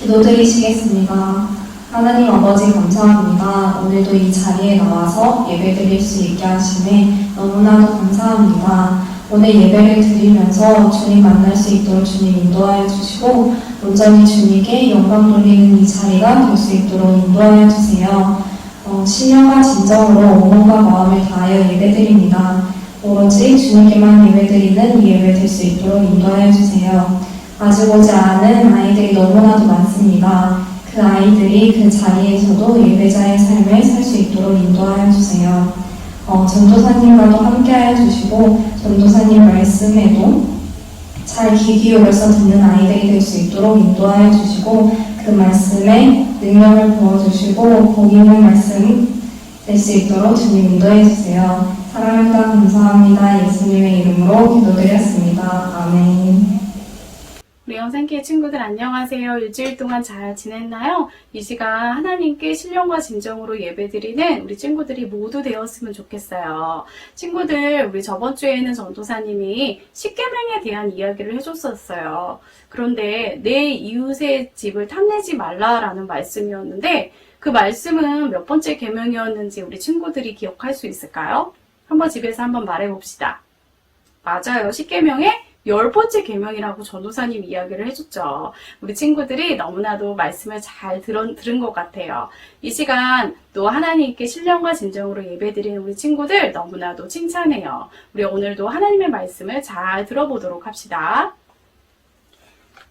기도드리시겠습니다. 하나님 아버지 감사합니다. 오늘도 이 자리에 나와서 예배드릴 수 있게 하시네 너무나도 감사합니다. 오늘 예배를 드리면서 주님 만날 수 있도록 주님 인도하여 주시고 온전히 주님께 영광 돌리는 이 자리가 될 수 있도록 인도하여 주세요. 신령과 진정으로 온몸과 마음을 다하여 예배드립니다. 오로지 주님께만 예배드리는 이 예배 될 수 있도록 인도하여 주세요. 아직 오지 않은 아이들이 너무나도 많습니다. 그 아이들이 그 자리에서도 예배자의 삶을 살 수 있도록 인도하여 주세요. 전도사님과도 함께하여 주시고 전도사님 말씀에도 잘 귀 기울여서 듣는 아이들이 될 수 있도록 인도하여 주시고 그 말씀에 능력을 부어주시고 복 있는 말씀 될 수 있도록 주님 인도해 주세요. 사랑합니다. 감사합니다. 예수님의 이름으로 기도드렸습니다. 아멘. 우리 영산교회 친구들 안녕하세요. 일주일 동안 잘 지냈나요? 이 시간 하나님께 신령과 진정으로 예배드리는 우리 친구들이 모두 되었으면 좋겠어요. 친구들, 우리 저번 주에는 전도사님이 십계명에 대한 이야기를 해줬었어요. 그런데 내 이웃의 집을 탐내지 말라라는 말씀이었는데 그 말씀은 몇 번째 계명이었는지 우리 친구들이 기억할 수 있을까요? 한번 집에서 한번 말해봅시다. 맞아요. 십계명의 10번째 계명이라고 전도사님 이야기를 해줬죠. 우리 친구들이 너무나도 말씀을 잘 들은 것 같아요. 이 시간 또 하나님께 신령과 진정으로 예배드리는 우리 친구들 너무나도 칭찬해요. 우리 오늘도 하나님의 말씀을 잘 들어보도록 합시다.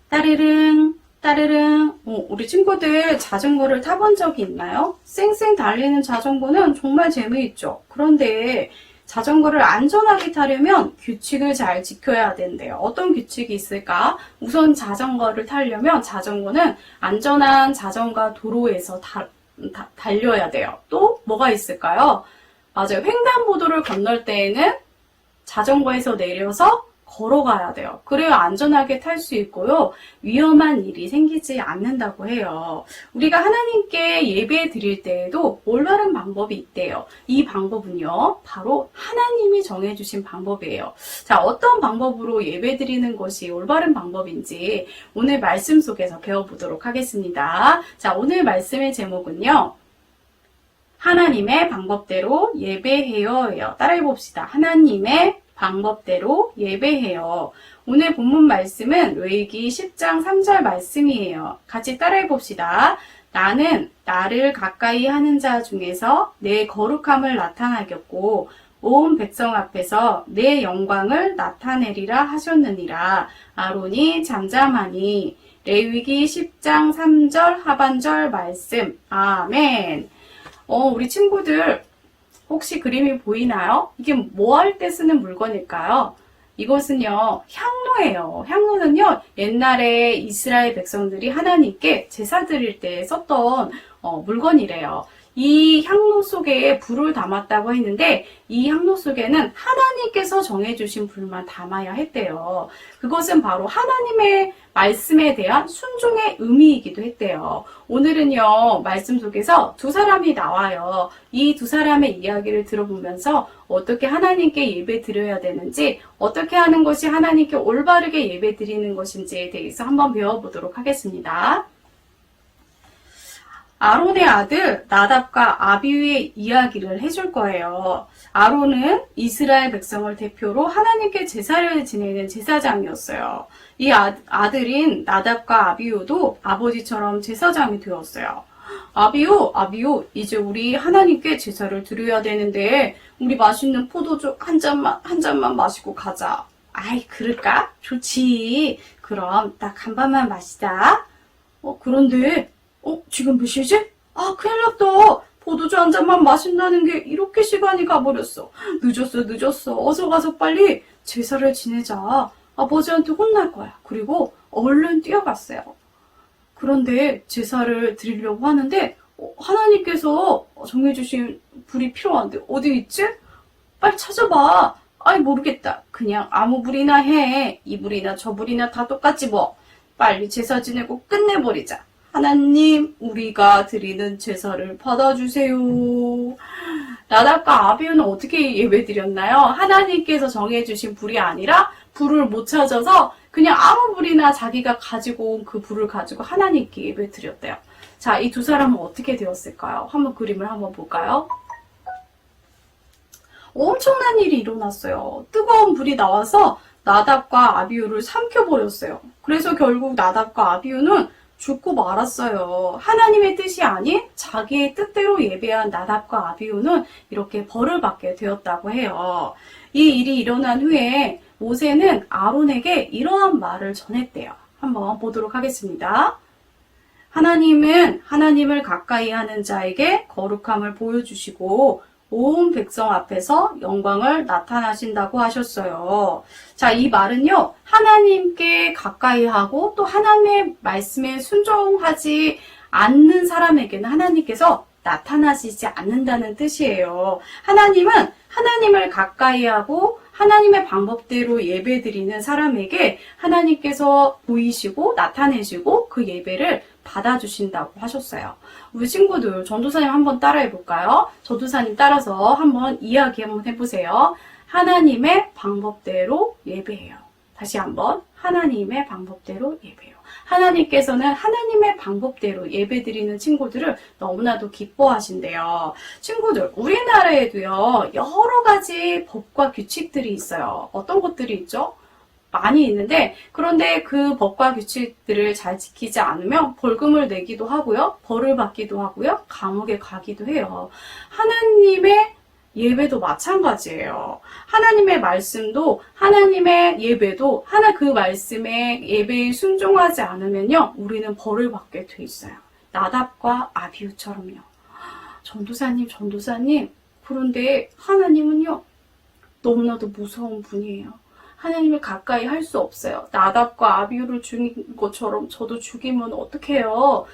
따르릉 따르릉. 우리 친구들 자전거를 타본 적이 있나요? 쌩쌩 달리는 자전거는 정말 재미있죠. 그런데 자전거를 안전하게 타려면 규칙을 잘 지켜야 된대요. 어떤 규칙이 있을까? 우선 자전거를 타려면 자전거는 안전한 자전거 도로에서 달려야 돼요. 또 뭐가 있을까요? 맞아요. 횡단보도를 건널 때에는 자전거에서 내려서 걸어가야 돼요. 그래야 안전하게 탈 수 있고요. 위험한 일이 생기지 않는다고 해요. 우리가 하나님께 예배 드릴 때에도 올바른 방법이 있대요. 이 방법은요, 바로 하나님이 정해주신 방법이에요. 자, 어떤 방법으로 예배 드리는 것이 올바른 방법인지 오늘 말씀 속에서 배워보도록 하겠습니다. 자, 오늘 말씀의 제목은요, 하나님의 방법대로 예배해요예요. 따라해봅시다. 하나님의 방법대로 예배해요. 오늘 본문 말씀은 레위기 10장 3절 말씀이에요. 같이 따라해 봅시다. 나는 나를 가까이 하는 자 중에서 내 거룩함을 나타나겠고 온 백성 앞에서 내 영광을 나타내리라 하셨느니라. 아론이 잠잠하니. 레위기 10장 3절 하반절 말씀. 아멘. 우리 친구들 혹시 그림이 보이나요? 이게 뭐 할 때 쓰는 물건일까요? 이것은요, 향로예요. 향로는요, 옛날에 이스라엘 백성들이 하나님께 제사 드릴 때 썼던 물건이래요. 이 향로 속에 불을 담았다고 했는데 이 향로 속에는 하나님께서 정해주신 불만 담아야 했대요. 그것은 바로 하나님의 말씀에 대한 순종의 의미이기도 했대요. 오늘은요, 말씀 속에서 두 사람이 나와요. 이 두 사람의 이야기를 들어보면서 어떻게 하나님께 예배 드려야 되는지, 어떻게 하는 것이 하나님께 올바르게 예배 드리는 것인지에 대해서 한번 배워보도록 하겠습니다. 아론의 아들 나답과 아비후의 이야기를 해줄 거예요. 아론은 이스라엘 백성을 대표로 하나님께 제사를 지내는 제사장이었어요. 이 아들인 나답과 아비후도 아버지처럼 제사장이 되었어요. 아비후, 이제 우리 하나님께 제사를 드려야 되는데 우리 맛있는 포도주 한 잔만 마시고 가자. 아이, 그럴까? 좋지. 그럼 딱 한 잔만 마시자. 그런데 지금 몇 시지? 큰일 났다. 포도주 한 잔만 마신다는 게 이렇게 시간이 가버렸어. 늦었어. 어서 가서 빨리 제사를 지내자. 아버지한테 혼날 거야. 그리고 얼른 뛰어갔어요. 그런데 제사를 드리려고 하는데 하나님께서 정해주신 불이 필요한데 어디 있지? 빨리 찾아봐. 아이, 모르겠다. 그냥 아무 불이나 해. 이 불이나 저 불이나 다 똑같지 뭐. 빨리 제사 지내고 끝내버리자. 하나님, 우리가 드리는 제사를 받아주세요. 나답과 아비후는 어떻게 예배드렸나요? 하나님께서 정해주신 불이 아니라 불을 못 찾아서 그냥 아무 불이나 자기가 가지고 온 그 불을 가지고 하나님께 예배 드렸대요. 자, 이 두 사람은 어떻게 되었을까요? 한번 그림을 한번 볼까요? 엄청난 일이 일어났어요. 뜨거운 불이 나와서 나답과 아비후를 삼켜버렸어요. 그래서 결국 나답과 아비후는 죽고 말았어요. 하나님의 뜻이 아닌 자기의 뜻대로 예배한 나답과 아비후는 이렇게 벌을 받게 되었다고 해요. 이 일이 일어난 후에 모세는 아론에게 이러한 말을 전했대요. 한번 보도록 하겠습니다. 하나님은 하나님을 가까이 하는 자에게 거룩함을 보여주시고 온 백성 앞에서 영광을 나타나신다고 하셨어요. 자, 이 말은요, 하나님께 가까이 하고 또 하나님의 말씀에 순종하지 않는 사람에게는 하나님께서 나타나시지 않는다는 뜻이에요. 하나님은 하나님을 가까이 하고 하나님의 방법대로 예배드리는 사람에게 하나님께서 보이시고 나타내시고 그 예배를 받아주신다고 하셨어요. 우리 친구들 전도사님 한번 따라해 볼까요? 전도사님 따라서 한번 이야기 한번 해보세요. 하나님의 방법대로 예배해요. 다시 한번 하나님의 방법대로 예배해요. 하나님께서는 하나님의 방법대로 예배드리는 친구들을 너무나도 기뻐하신대요. 친구들, 우리나라에도요, 여러 가지 법과 규칙들이 있어요. 어떤 것들이 있죠? 많이 있는데, 그런데 그 법과 규칙들을 잘 지키지 않으면 벌금을 내기도 하고요, 벌을 받기도 하고요, 감옥에 가기도 해요. 하나님의 예배도 마찬가지예요. 하나님의 말씀도, 하나님의 예배도, 그 말씀의 예배에 순종하지 않으면요, 우리는 벌을 받게 돼 있어요. 나답과 아비후처럼요. 전도사님, 그런데 하나님은요, 너무나도 무서운 분이에요. 하나님을 가까이 할 수 없어요. 나답과 아비후를 죽인 것처럼 저도 죽이면 어떡해요?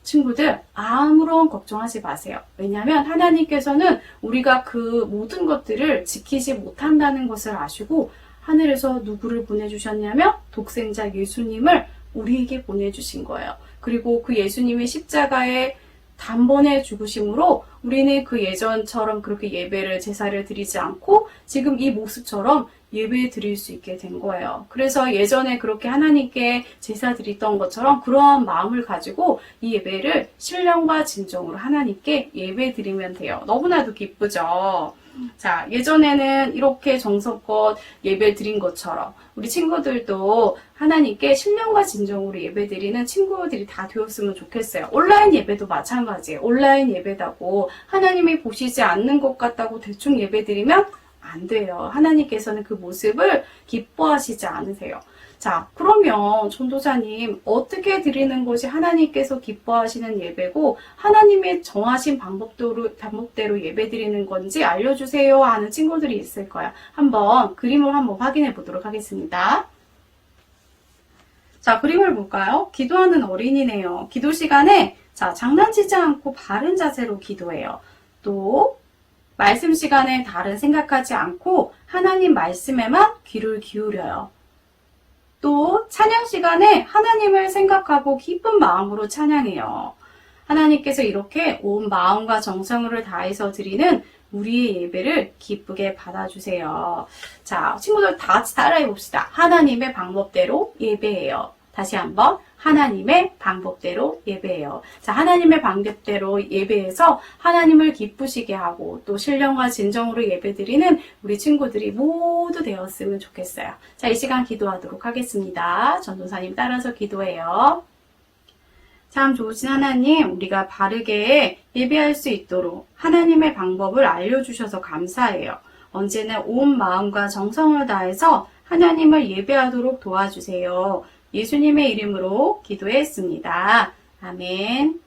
친구들, 아무런 걱정하지 마세요. 왜냐하면 하나님께서는 우리가 그 모든 것들을 지키지 못한다는 것을 아시고 하늘에서 누구를 보내주셨냐면 독생자 예수님을 우리에게 보내주신 거예요. 그리고 그 예수님의 십자가에 단번에 죽으심으로 우리는 그 예전처럼 그렇게 예배를 제사를 드리지 않고 지금 이 모습처럼 예배 드릴 수 있게 된 거예요. 그래서 예전에 그렇게 하나님께 제사 드리던 것처럼 그러한 마음을 가지고 이 예배를 신령과 진정으로 하나님께 예배 드리면 돼요. 너무나도 기쁘죠? 자, 예전에는 이렇게 정성껏 예배 드린 것처럼 우리 친구들도 하나님께 신령과 진정으로 예배 드리는 친구들이 다 되었으면 좋겠어요. 온라인 예배도 마찬가지예요. 온라인 예배다고 하나님이 보시지 않는 것 같다고 대충 예배 드리면 안 돼요. 하나님께서는 그 모습을 기뻐하시지 않으세요. 자, 그러면 전도사님, 어떻게 드리는 것이 하나님께서 기뻐하시는 예배고 하나님의 정하신 방법대로 예배 드리는 건지 알려주세요 하는 친구들이 있을 거야. 한번 그림을 한번 확인해 보도록 하겠습니다. 자, 그림을 볼까요? 기도하는 어린이네요. 기도 시간에 자, 장난치지 않고 바른 자세로 기도해요. 또 말씀 시간에 다른 생각하지 않고 하나님 말씀에만 귀를 기울여요. 또 찬양 시간에 하나님을 생각하고 기쁜 마음으로 찬양해요. 하나님께서 이렇게 온 마음과 정성을 다해서 드리는 우리의 예배를 기쁘게 받아주세요. 자, 친구들 다 같이 따라해 봅시다. 하나님의 방법대로 예배해요. 다시 한번 하나님의 방법대로 예배해요. 자, 하나님의 방법대로 예배해서 하나님을 기쁘시게 하고 또 신령과 진정으로 예배드리는 우리 친구들이 모두 되었으면 좋겠어요. 자, 이 시간 기도하도록 하겠습니다. 전도사님 따라서 기도해요. 참 좋으신 하나님, 우리가 바르게 예배할 수 있도록 하나님의 방법을 알려주셔서 감사해요. 언제나 온 마음과 정성을 다해서 하나님을 예배하도록 도와주세요. 예수님의 이름으로 기도했습니다. 아멘.